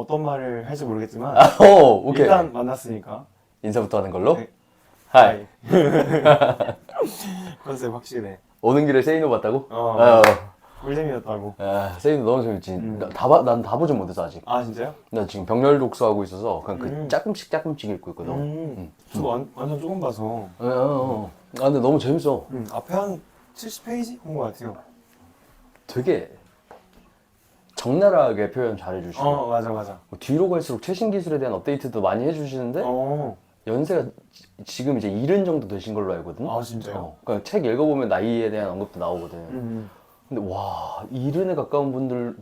어떤 말을 할지 모르겠지만 오케이. 일단 만났으니까 인사부터 하는 걸로? 네. 하이. 컨셉 확실해. 오는 길에 세이노 봤다고? 꿀잼이었다고. 세이노 너무 재밌지. 난 다 보진 못해서 아직. 아 진짜요? 나 지금 병렬 독서하고 있어서 그냥 그 조금씩 읽고 있거든. 저도 완전 조금 봐서. 근데 너무 재밌어. 앞에 한 70페이지 본 것 같아요. 되게 적나라하게 표현 잘해주시고 맞아. 뒤로 갈수록 최신 기술에 대한 업데이트도 많이 해주시는데 연세가 지금 이제 70 정도 되신 걸로 알거든. 아 진짜요? 그러니까 책 읽어보면 나이에 대한 언급도 나오거든. 근데 와, 70에 가까운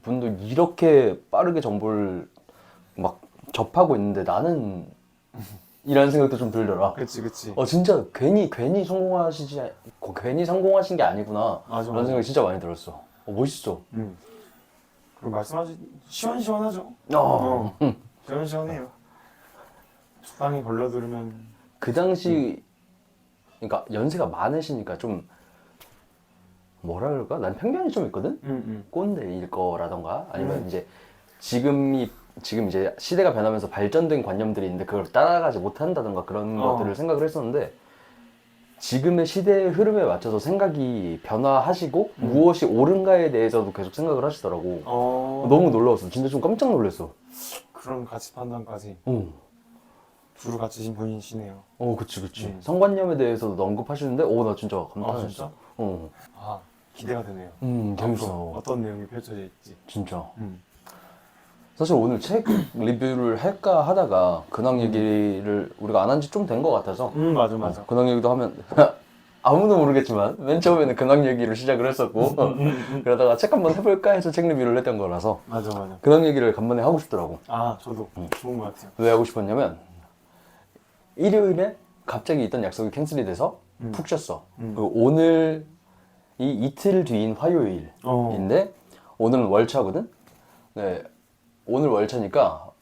분도 이렇게 빠르게 정보를 막 접하고 있는데 나는 이라는 생각도 좀 들더라. 그치. 진짜 괜히 성공하신 게 아니구나. 맞아. 그런 생각이 진짜 많이 들었어. 멋있어. 그리고 말씀하신 시원시원하죠? 시원시원해요. 적당히 걸러들으면. 그 당시 그러니까 연세가 많으시니까 좀 뭐라 그럴까? 난 편견이 좀 있거든? 꼰대일 거라던가 아니면 이제 지금 이제 시대가 변하면서 발전된 관념들이 있는데 그걸 따라가지 못한다던가 그런 것들을 생각을 했었는데 지금의 시대의 흐름에 맞춰서 생각이 변화하시고 무엇이 옳은가에 대해서도 계속 생각을 하시더라고. 너무 놀라웠어. 진짜 좀 깜짝 놀랐어. 그런 가치 판단까지 두루 갖추신 분이시네요. 그치. 성관념에 대해서도 언급하시는데 나 진짜 감탄했어. 진짜? 기대가 되네요. 재밌어. 어떤 내용이 펼쳐질지. 진짜. 사실 오늘 책 리뷰를 할까 하다가 근황 얘기를 우리가 안 한 지 좀 된 것 같아서 맞아. 근황 얘기도 하면 아무도 모르겠지만 맨 처음에는 근황 얘기로 시작을 했었고 그러다가 책 한번 해볼까 해서 책 리뷰를 했던 거라서 맞아. 근황 얘기를 간만에 하고 싶더라고. 저도 좋은 것 같아요. 왜 하고 싶었냐면 일요일에 갑자기 있던 약속이 캔슬이 돼서 푹 쉬었어. 그리고 오늘 이틀 뒤인 화요일인데 오늘은 월차거든? 네, 오늘 월차니까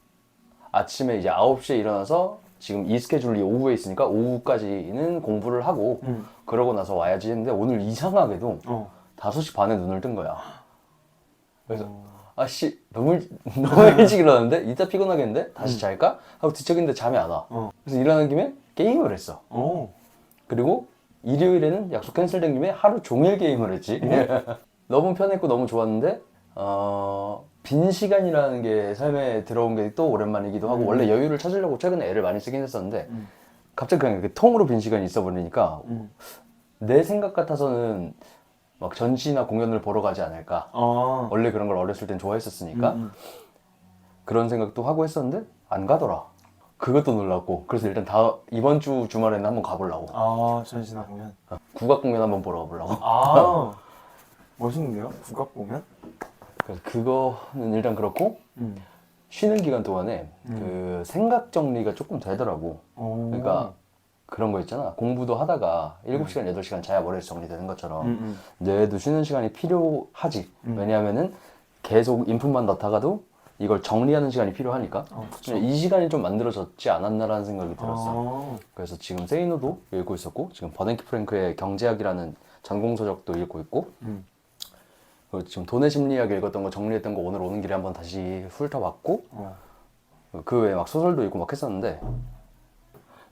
아침에 이제 9시에 일어나서 지금 이 스케줄이 오후에 있으니까 오후까지는 공부를 하고 그러고 나서 와야지 했는데 오늘 이상하게도 5시 반에 눈을 뜬 거야. 그래서 아씨 너무 일찍 일어났는데 이따 피곤하겠는데 다시 잘까? 하고 뒤척이는데 잠이 안 와. 그래서 일어나는 김에 게임을 했어. 그리고 일요일에는 약속 캔슬된 김에 하루 종일 게임을 했지. 너무 편했고 너무 좋았는데 빈 시간이라는 게 삶에 들어온 게 또 오랜만이기도 하고 원래 여유를 찾으려고 최근에 애를 많이 쓰긴 했었는데 갑자기 그냥 이렇게 통으로 빈 시간이 있어 버리니까 내 생각 같아서는 막 전시나 공연을 보러 가지 않을까. 원래 그런 걸 어렸을 땐 좋아했었으니까 그런 생각도 하고 했었는데 안 가더라. 그것도 놀랐고 그래서 일단 이번 주 주말에는 한번 가보려고. 전시나 공연. 국악 공연 한번 보러 가보려고. 멋있는데요? 국악 공연? 그래서 그거는 일단 그렇고 쉬는 기간 동안에 그 생각 정리가 조금 되더라고. 그러니까 그런 거 있잖아. 공부도 하다가 7시간, 8시간 자야 머리에서 정리되는 것처럼 뇌에도 쉬는 시간이 필요하지. 왜냐하면은 계속 인풋만 넣다가도 이걸 정리하는 시간이 필요하니까. 이 시간이 좀 만들어졌지 않았나라는 생각이 들었어. 그래서 지금 세이노도 읽고 있었고 지금 버넨키 프랭크의 경제학이라는 전공서적도 읽고 있고 그리고 지금 돈의 심리학 읽었던 거 정리했던 거 오늘 오는 길에 한번 다시 훑어봤고 그 외에 막 소설도 읽고 막 했었는데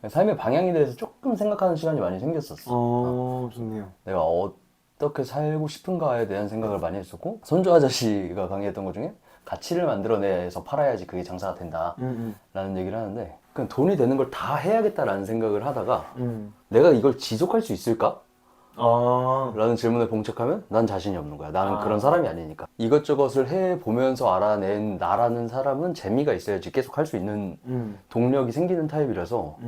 삶의 방향에 대해서 조금 생각하는 시간이 많이 생겼었어. 좋네요. 내가 어떻게 살고 싶은가에 대한 생각을 많이 했었고 손주 아저씨가 강의했던 것 중에 가치를 만들어내서 팔아야지 그게 장사가 된다 라는 얘기를 하는데 그냥 돈이 되는 걸 다 해야겠다라는 생각을 하다가 내가 이걸 지속할 수 있을까? 라는 질문에 봉착하면 난 자신이 없는 거야. 나는 그런 사람이 아니니까. 이것저것을 해보면서 알아낸 나라는 사람은 재미가 있어야지 계속 할 수 있는 동력이 생기는 타입이라서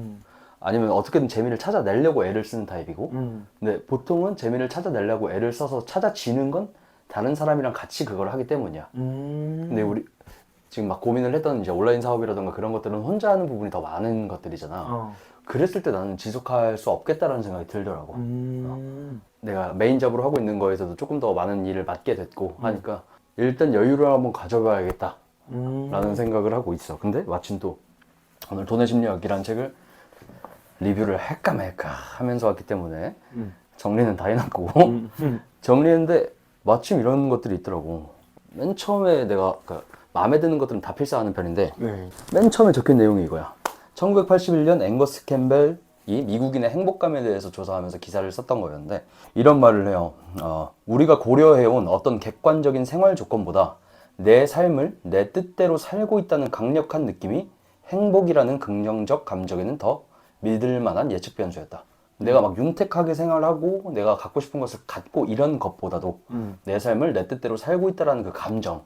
아니면 어떻게든 재미를 찾아내려고 애를 쓰는 타입이고 근데 보통은 재미를 찾아내려고 애를 써서 찾아지는 건 다른 사람이랑 같이 그걸 하기 때문이야. 근데 우리 지금 막 고민을 했던 이제 온라인 사업이라던가 그런 것들은 혼자 하는 부분이 더 많은 것들이잖아. 그랬을 때 나는 지속할 수 없겠다라는 생각이 들더라고. 내가 메인 잡으로 하고 있는 거에서도 조금 더 많은 일을 맡게 됐고 하니까 일단 여유를 한번 가져봐야겠다 라는 생각을 하고 있어. 근데 마침 또 오늘 돈의 심리학이라는 책을 리뷰를 할까 말까 하면서 왔기 때문에 정리는 다 해놨고 정리했는데 마침 이런 것들이 있더라고. 맨 처음에 내가 마음에 드는 것들은 다 필사하는 편인데 네. 맨 처음에 적힌 내용이 이거야. 1981년 앵거스 캠벨이 미국인의 행복감에 대해서 조사하면서 기사를 썼던 거였는데 이런 말을 해요. 우리가 고려해온 어떤 객관적인 생활 조건보다 내 삶을 내 뜻대로 살고 있다는 강력한 느낌이 행복이라는 긍정적 감정에는 더 믿을 만한 예측 변수였다. 내가 막 윤택하게 생활하고 내가 갖고 싶은 것을 갖고 이런 것보다도 내 삶을 내 뜻대로 살고 있다는 그 감정.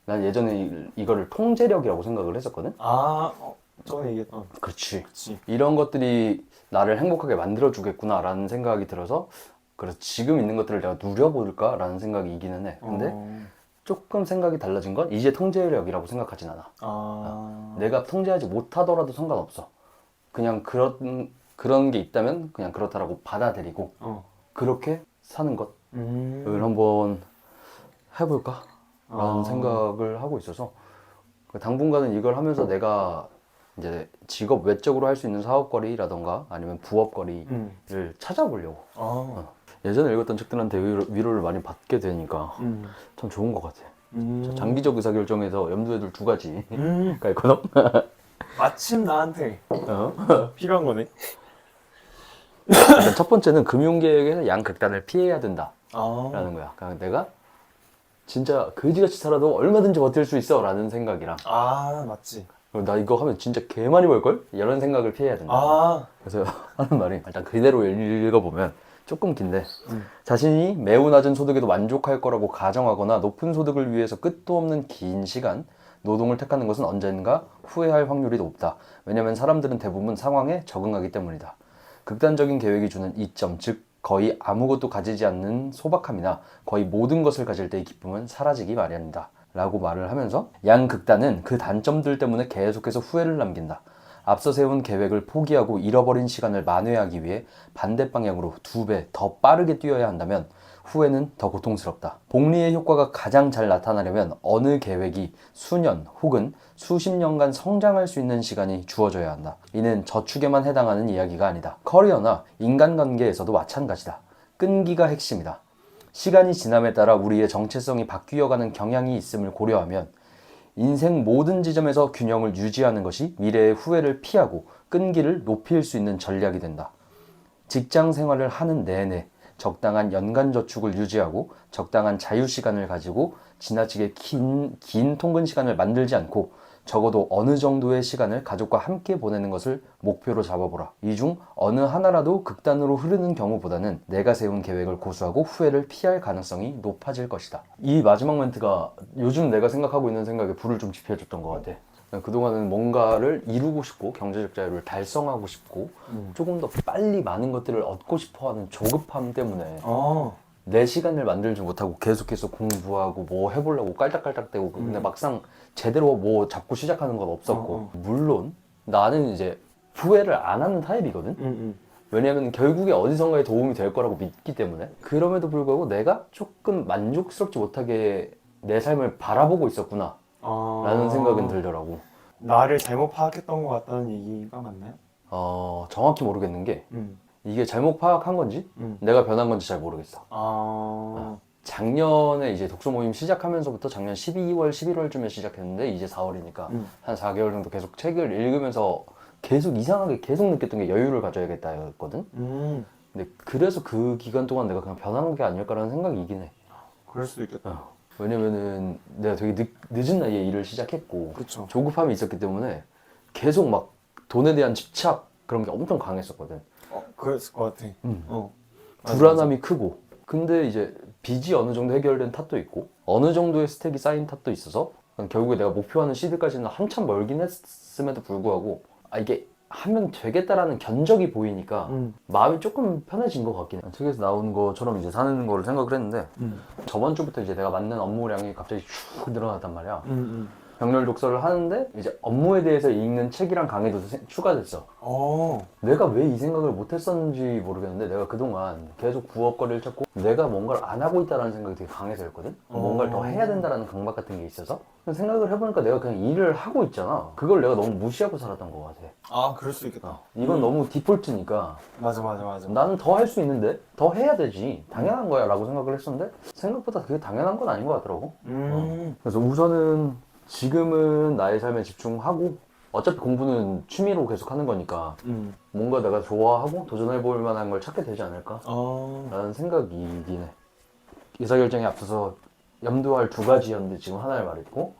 난 예전에 이거를 통제력이라고 생각을 했었거든. 저번에 얘기했던. 그렇지. 그치. 이런 것들이 나를 행복하게 만들어주겠구나라는 생각이 들어서 그래서 지금 있는 것들을 내가 누려볼까라는 생각이 있기는 해. 근데 조금 생각이 달라진 건 이제 통제력이라고 생각하진 않아. 내가 통제하지 못하더라도 상관없어. 그냥 그런 게 있다면 그냥 그렇다라고 받아들이고 그렇게 사는 것을 한번 해볼까? 라는 생각을 하고 있어서 당분간은 이걸 하면서 내가 이제 직업 외적으로 할 수 있는 사업거리라던가 아니면 부업거리를 찾아보려고. 예전에 읽었던 책들한테 위로를 많이 받게 되니까 참 좋은 것 같아. 장기적 의사결정에서 염두에 둘 두 가지가 있거든. 마침 나한테 필요한 거네. 일단 첫 번째는 금융계획에서 양극단을 피해야 된다라는 거야. 그러니까 내가 진짜 거지같이 살아도 얼마든지 버틸 수 있어 라는 생각이랑 맞지. 나 이거 하면 진짜 개 많이 벌걸? 이런 생각을 피해야 된다. 그래서 하는 말이 일단 그대로 읽어보면 조금 긴데 자신이 매우 낮은 소득에도 만족할 거라고 가정하거나 높은 소득을 위해서 끝도 없는 긴 시간 노동을 택하는 것은 언젠가 후회할 확률이 높다. 왜냐하면 사람들은 대부분 상황에 적응하기 때문이다. 극단적인 계획이 주는 이점, 즉 거의 아무것도 가지지 않는 소박함이나 거의 모든 것을 가질 때의 기쁨은 사라지기 마련이다 라고 말을 하면서 양극단은 그 단점들 때문에 계속해서 후회를 남긴다. 앞서 세운 계획을 포기하고 잃어버린 시간을 만회하기 위해 반대 방향으로 2배 더 빠르게 뛰어야 한다면 후회는 더 고통스럽다. 복리의 효과가 가장 잘 나타나려면 어느 계획이 수년 혹은 수십 년간 성장할 수 있는 시간이 주어져야 한다. 이는 저축에만 해당하는 이야기가 아니다. 커리어나 인간관계에서도 마찬가지다. 끈기가 핵심이다. 시간이 지남에 따라 우리의 정체성이 바뀌어가는 경향이 있음을 고려하면 인생 모든 지점에서 균형을 유지하는 것이 미래의 후회를 피하고 끈기를 높일 수 있는 전략이 된다. 직장 생활을 하는 내내 적당한 연간 저축을 유지하고 적당한 자유 시간을 가지고 지나치게 긴 통근 시간을 만들지 않고 적어도 어느 정도의 시간을 가족과 함께 보내는 것을 목표로 잡아보라. 이 중 어느 하나라도 극단으로 흐르는 경우보다는 내가 세운 계획을 고수하고 후회를 피할 가능성이 높아질 것이다. 이 마지막 멘트가 요즘 내가 생각하고 있는 생각에 불을 좀 지펴줬던 것 같아. 그동안은 뭔가를 이루고 싶고 경제적 자유를 달성하고 싶고 조금 더 빨리 많은 것들을 얻고 싶어하는 조급함 때문에 내 시간을 만들지 못하고 계속해서 공부하고 뭐 해보려고 깔딱깔딱대고 근데 막상 제대로 뭐 잡고 시작하는 건 없었고 물론 나는 이제 후회를 안 하는 타입이거든. 왜냐면 결국에 어디선가에 도움이 될 거라고 믿기 때문에. 그럼에도 불구하고 내가 조금 만족스럽지 못하게 내 삶을 바라보고 있었구나 라는 생각은 들더라고. 나를 잘못 파악했던 것 같다는 얘기가 맞나요? 정확히 모르겠는 게 이게 잘못 파악한 건지 내가 변한 건지 잘 모르겠어. 작년에 이제 독서 모임 시작하면서부터 작년 12월, 11월쯤에 시작했는데 이제 4월이니까 한 4개월 정도 계속 책을 읽으면서 계속 이상하게 계속 느꼈던 게 여유를 가져야겠다였거든. 근데 그래서 그 기간 동안 내가 그냥 변한 게 아닐까라는 생각이 있긴 해. 그럴 수도 있겠다. 왜냐면은 내가 되게 늦은 나이에 일을 시작했고 그쵸. 조급함이 있었기 때문에 계속 막 돈에 대한 집착 그런 게 엄청 강했었거든. 그랬을 것 같아. 불안함이 크고 근데 이제 빚이 어느 정도 해결된 탓도 있고 어느 정도의 스택이 쌓인 탓도 있어서 결국에 내가 목표하는 시드까지는 한참 멀긴 했음에도 불구하고 이게 하면 되겠다라는 견적이 보이니까 마음이 조금 편해진 것 같긴 해. 책에서 나온 것처럼 이제 사는 거를 생각을 했는데 저번 주부터 이제 내가 맡는 업무량이 갑자기 쭉 늘어났단 말이야. 병렬 독서를 하는데 이제 업무에 대해서 읽는 책이랑 강의도 추가됐어. 내가 왜 이 생각을 못했었는지 모르겠는데 내가 그동안 계속 부업거리를 찾고 내가 뭔가를 안 하고 있다는 생각이 되게 강했었거든. 뭔가를 더 해야 된다는 강박 같은 게 있어서 생각을 해보니까 내가 그냥 일을 하고 있잖아. 그걸 내가 너무 무시하고 살았던 것 같아. 그럴 수 있겠다. 이건 너무 디폴트니까 맞아. 나는 더 할 수 있는데 더 해야 되지 당연한 거야 라고 생각을 했었는데 생각보다 그게 당연한 건 아닌 것 같더라고. 그래서 우선은 지금은 나의 삶에 집중하고 어차피 공부는 취미로 계속 하는 거니까 뭔가 내가 좋아하고 도전해볼 만한 걸 찾게 되지 않을까? 라는 생각이긴 해. 의사결정에 앞서서 염두할 두 가지였는데 지금 하나를 말했고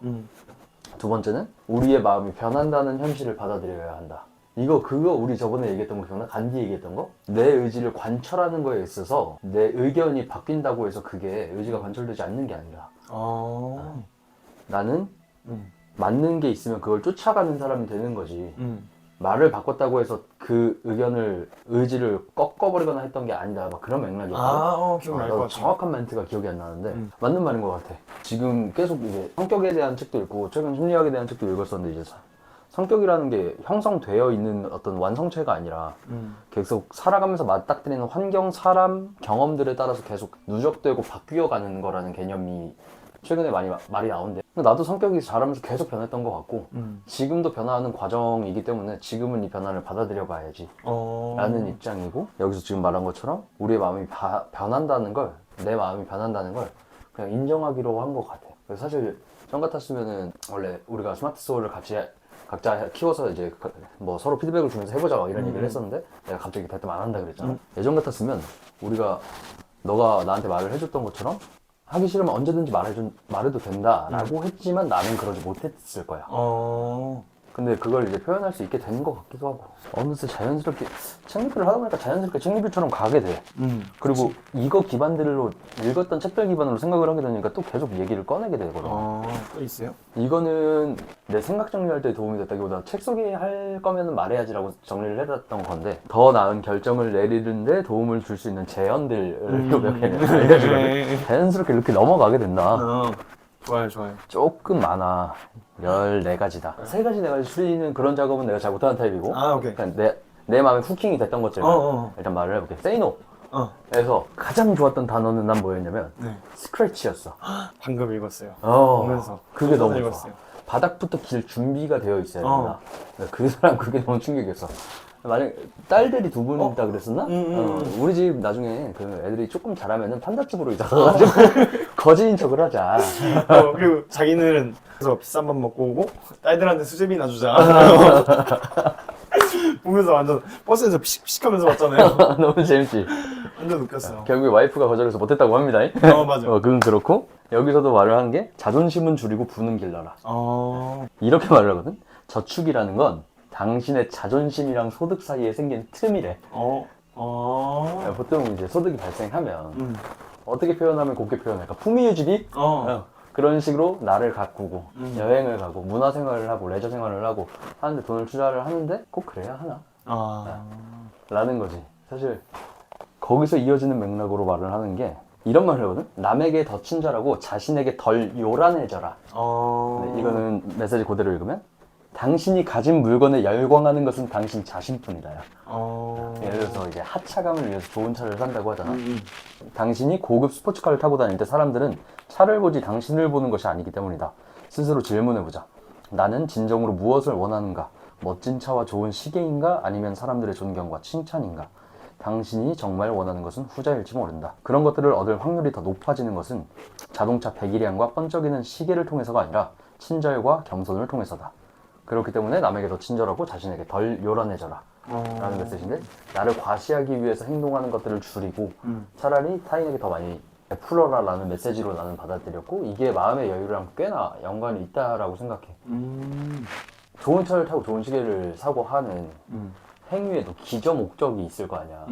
두 번째는 우리의 마음이 변한다는 현실을 받아들여야 한다. 그거 우리 저번에 얘기했던 거 기억나? 간디 얘기했던 거? 내 의지를 관철하는 거에 있어서 내 의견이 바뀐다고 해서 그게 의지가 관철되지 않는 게 아니라 나는 맞는 게 있으면 그걸 쫓아가는 사람이 되는 거지. 말을 바꿨다고 해서 그 의지를 꺾어버리거나 했던 게 아니다. 막 그런 맥락이었다. 기억날 것 같아. 정확한 멘트가 기억이 안 나는데 맞는 말인 것 같아. 지금 계속 이제 성격에 대한 책도 읽고 최근 심리학에 대한 책도 읽었었는데 이제 성격이라는 게 형성되어 있는 어떤 완성체가 아니라 계속 살아가면서 맞닥뜨리는 환경, 사람, 경험들에 따라서 계속 누적되고 바뀌어가는 거라는 개념이 최근에 말이 나온대. 나도 성격이 자라면서 계속 변했던 것 같고 지금도 변화하는 과정이기 때문에 지금은 이 변화를 받아들여 봐야지 라는 입장이고, 여기서 지금 말한 것처럼 우리의 마음이 변한다는 걸, 내 마음이 변한다는 걸 그냥 인정하기로 한 것 같아. 그래서 사실 전 같았으면은 원래 우리가 스마트 소울을 같이 각자 키워서 이제 뭐 서로 피드백을 주면서 해보자 이런 얘기를 했었는데 내가 갑자기 대뜸 안 한다 그랬잖아. 예전 같았으면 너가 나한테 말을 해줬던 것처럼 하기 싫으면 언제든지 말해도 된다 라고 했지만 나는 그러지 못했을 거야. 근데 그걸 이제 표현할 수 있게 된 것 같기도 하고, 어느새 자연스럽게 책 리뷰를 하다 보니까 자연스럽게 책 리뷰처럼 가게 돼. 그리고 그치. 이거 기반들로 읽었던 책들 기반으로 생각을 하게 되니까 또 계속 얘기를 꺼내게 되거든. 또 있어요? 이거는 내 생각 정리할 때 도움이 됐다기보다 책 소개할 거면 말해야지라고 정리를 해놨던 건데, 더 나은 결정을 내리는데 도움을 줄 수 있는 제언들을 몇 개는 알려주거든. 자연스럽게 이렇게 넘어가게 된다. 좋아요. 조금 많아. 14가지다. 3가지, 4가지 줄이는 그런 작업은 내가 잘 못하는 타입이고, 오케이. 그러니까 내 마음에 후킹이 됐던 것들 일단 말을 해볼게. Say no. 그래서 가장 좋았던 단어는 난 뭐였냐면 스크래치였어. 방금 읽었어요. 보면서 그게 너무 읽었어요. 좋아. 바닥부터 길 준비가 되어 있어야 된다. 그 사람 그게 너무 충격이었어. 만약 딸들이 2분 있다 그랬었나? 우리 집 나중에 그 애들이 조금 자라면은 판잣집으로 이사 가가지고 거지인 척을 하자. 그리고 자기는 그래서 비싼 밥 먹고 오고 딸들한테 수제비나 주자. 보면서 완전 버스에서 피식피식하면서 봤잖아요. 너무 재밌지? 완전 웃겼어요. 결국에 와이프가 거절해서 못했다고 합니다. 맞아. 그건 그렇고, 여기서도 말을 하는 게 자존심은 줄이고 부는 길러라. 이렇게 말을 하거든. 저축이라는 건 당신의 자존심이랑 소득 사이에 생긴 틈이래. 보통 이제 소득이 발생하면 어떻게 표현하면 곱게 표현할까? 품위유지비? 그런 식으로 나를 가꾸고 여행을 가고 문화생활을 하고 레저생활을 하고 하는데 돈을 투자를 하는데 꼭 그래야 하나? 라는 거지. 사실 거기서 이어지는 맥락으로 말을 하는 게 이런 말을 하거든? 남에게 더 친절하고 자신에게 덜 요란해져라. 이거는 메시지 그대로 읽으면 당신이 가진 물건에 열광하는 것은 당신 자신뿐이다요. 예를 들어서 이제 하차감을 위해서 좋은 차를 산다고 하잖아. 당신이 고급 스포츠카를 타고 다닐 때 사람들은 차를 보지 당신을 보는 것이 아니기 때문이다. 스스로 질문해보자. 나는 진정으로 무엇을 원하는가? 멋진 차와 좋은 시계인가? 아니면 사람들의 존경과 칭찬인가? 당신이 정말 원하는 것은 후자일지 모른다. 그런 것들을 얻을 확률이 더 높아지는 것은 자동차 배기량과 번쩍이는 시계를 통해서가 아니라 친절과 겸손을 통해서다. 그렇기 때문에 남에게 더 친절하고 자신에게 덜 요란해져라 라는 메시지인데, 나를 과시하기 위해서 행동하는 것들을 줄이고 차라리 타인에게 더 많이 베풀어라 라는 메시지로 나는 받아들였고, 이게 마음의 여유랑 꽤나 연관이 있다라고 생각해. 좋은 차를 타고 좋은 시계를 사고 하는 행위에도 기저 목적이 있을 거 아니야.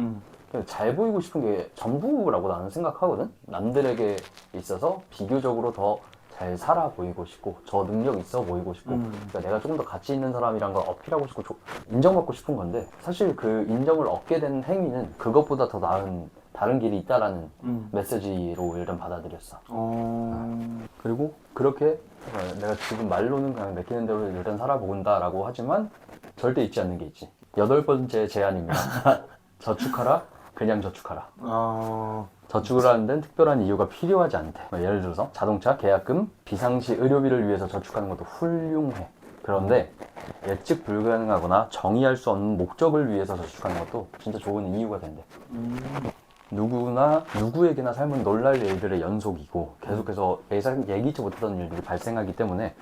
잘 보이고 싶은 게 전부라고 나는 생각하거든. 남들에게 있어서 비교적으로 더 잘 살아 보이고 싶고 저 능력 있어 보이고 싶고 그러니까 내가 조금 더 가치 있는 사람이란 걸 어필하고 싶고 인정받고 싶은 건데, 사실 그 인정을 얻게 된 행위는 그것보다 더 나은 다른 길이 있다라는 메시지로 일단 받아들였어. 그리고 그렇게 내가 지금 말로는 그냥 내키는 대로 일단 살아본다라고 하지만 절대 잊지 않는 게 있지. 8번째 제안입니다. 저축하라. 그냥 저축하라. 저축을 하는 데는 특별한 이유가 필요하지 않대. 예를 들어서 자동차 계약금, 비상시 의료비를 위해서 저축하는 것도 훌륭해. 그런데 예측 불가능하거나 정의할 수 없는 목적을 위해서 저축하는 것도 진짜 좋은 이유가 된대. 누구나 누구에게나 삶은 놀랄 일들의 연속이고 계속해서 예기치 못했던 일들이 발생하기 때문에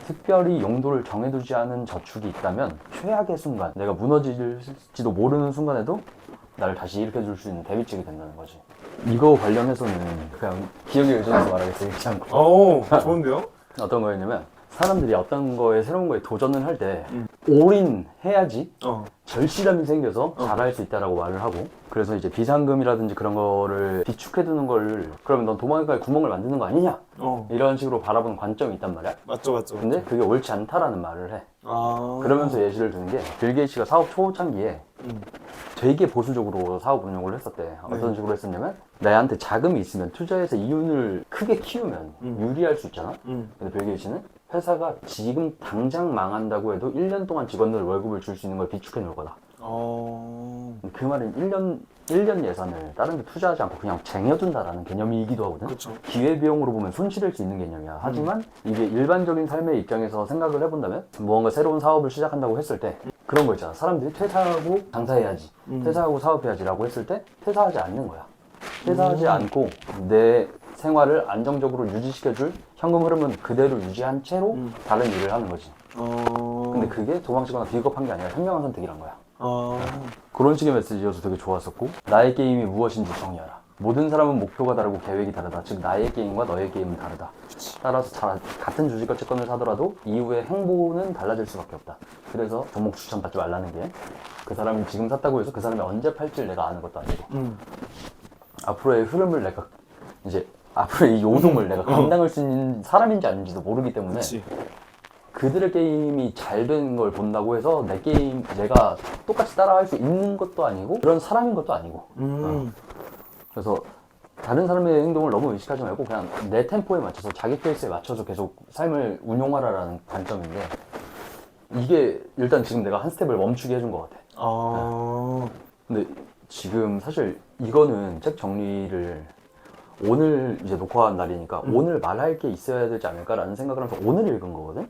특별히 용도를 정해두지 않은 저축이 있다면 최악의 순간, 내가 무너질지도 모르는 순간에도 나를 다시 일으켜줄 수 있는 대비책이 된다는 거지. 이거 관련해서는 그냥 기억에 의존해서 말하겠어, 읽지 않고. 오, 좋은데요? 어떤 거였냐면 사람들이 어떤 거에 새로운 거에 도전을 할 때 올인해야지 절실함이 생겨서 잘할 수 있다라고 말을 하고, 그래서 이제 비상금이라든지 그런 거를 비축해두는 걸 그러면 넌 도망갈 구멍을 만드는 거 아니냐 이런 식으로 바라보는 관점이 있단 말이야. 맞죠. 근데 그게 옳지 않다라는 말을 해. 아. 그러면서 예시를 드는 게 빌 게이츠가 사업 초창기에 되게 보수적으로 사업 운영을 했었대. 어떤 식으로 했었냐면 나한테 자금이 있으면 투자해서 이윤을 크게 키우면 유리할 수 있잖아. 근데 빌 게이츠는 회사가 지금 당장 망한다고 해도 1년 동안 직원들 월급을 줄 수 있는 걸 비축해 놓을 거다. 그 말은 1년 예산을 다른 데 투자하지 않고 그냥 쟁여둔다라는 개념이기도 하거든. 그쵸. 기회비용으로 보면 손실일 수 있는 개념이야. 하지만 이게 일반적인 삶의 입장에서 생각을 해본다면 무언가 새로운 사업을 시작한다고 했을 때 그런 거 있잖아. 사람들이 퇴사하고 장사해야지, 퇴사하고 사업해야지 라고 했을 때 퇴사하지 않는 거야. 퇴사하지 않고 내 생활을 안정적으로 유지시켜줄 현금 흐름은 그대로 유지한 채로 다른 일을 하는 거지. 근데 그게 도망치거나 비겁한 게 아니라 현명한 선택이란 거야. 그런 식의 메시지여서 되게 좋았었고, 나의 게임이 무엇인지 정의하라. 모든 사람은 목표가 다르고 계획이 다르다. 즉 나의 게임과 너의 게임은 다르다. 따라서 같은 주식과 채권을 사더라도 이후의 행보는 달라질 수밖에 없다. 그래서 종목 추천받지 말라는 게, 그 사람이 지금 샀다고 해서 그 사람이 언제 팔지를 내가 아는 것도 아니고 앞으로의 흐름을 내가 이제 앞으로의 이 요동을 내가 감당할 수 있는 사람인지 아닌지도 모르기 때문에 그치. 그들의 게임이 잘 되는 걸 본다고 해서 내 게임 내가 똑같이 따라할 수 있는 것도 아니고 그런 사람인 것도 아니고 그래서 다른 사람의 행동을 너무 의식하지 말고 그냥 내 템포에 맞춰서 자기 페이스에 맞춰서 계속 삶을 운용하라라는 관점인데, 이게 일단 지금 내가 한 스텝을 멈추게 해준 것 같아. 근데 지금 사실 이거는 책 정리를 오늘 이제 녹화한 날이니까 오늘 말할 게 있어야 되지 않을까라는 생각을 하면서 오늘 읽은 거거든?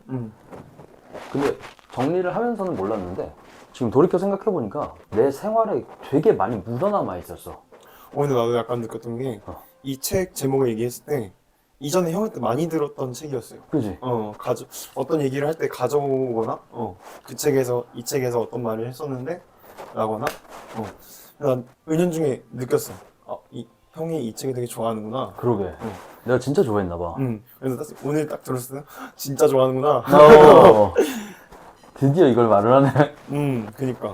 근데 정리를 하면서는 몰랐는데 지금 돌이켜 생각해보니까 내 생활에 되게 많이 묻어남아 있었어. 근데 나도 약간 느꼈던 게 이 책 제목을 얘기했을 때 이전에 형한테 많이 들었던 책이었어요. 그지? 어떤 얘기를 할 때 가져오거나 그 책에서 이 책에서 어떤 말을 했었는데 라거나 난 은연중에 느꼈어. 형이 이 책을 되게 좋아하는구나. 그러게. 내가 진짜 좋아했나봐. 그래서 오늘 딱 들었을 때 진짜 좋아하는구나. 드디어 이걸 말을 하네. 그니까.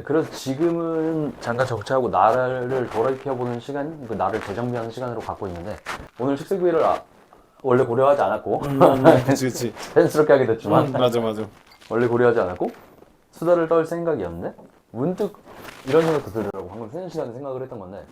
그래서 지금은 잠깐 적재하고 나를 돌이켜보는 시간, 그 나를 재정비하는 시간으로 갖고 있는데, 오늘 식습기를 원래 고려하지 않았고 그치. 팬스럽게 하게 됐지만 맞아. 원래 고려하지 않았고 수다를 떨 생각이었는데 문득 이런 생각도 들더라고. 방금 쉬는 시간에 생각을 했던 건데